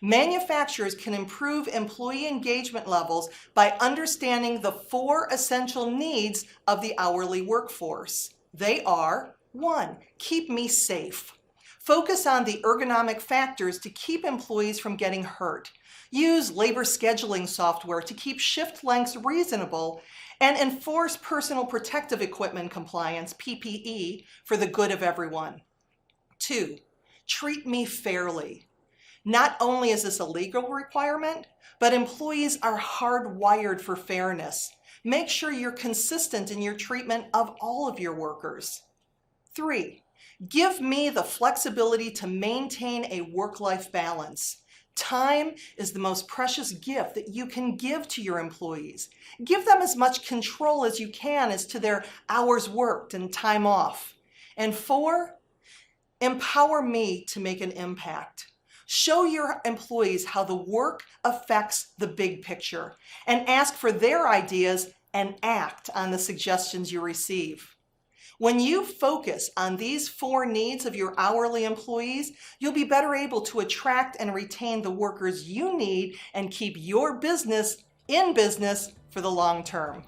Manufacturers can improve employee engagement levels by understanding the 4 essential needs of the hourly workforce. They are: 1, keep me safe. Focus on the ergonomic factors to keep employees from getting hurt. Use labor scheduling software to keep shift lengths reasonable, and enforce personal protective equipment compliance, PPE, for the good of everyone. 2, treat me fairly. Not only is this a legal requirement, but employees are hardwired for fairness. Make sure you're consistent in your treatment of all of your workers. 3, give me the flexibility to maintain a work-life balance. Time is the most precious gift that you can give to your employees. Give them as much control as you can as to their hours worked and time off. And 4, empower me to make an impact. Show your employees how the work affects the big picture, and ask for their ideas and act on the suggestions you receive. When you focus on these 4 needs of your hourly employees, you'll be better able to attract and retain the workers you need and keep your business in business for the long term.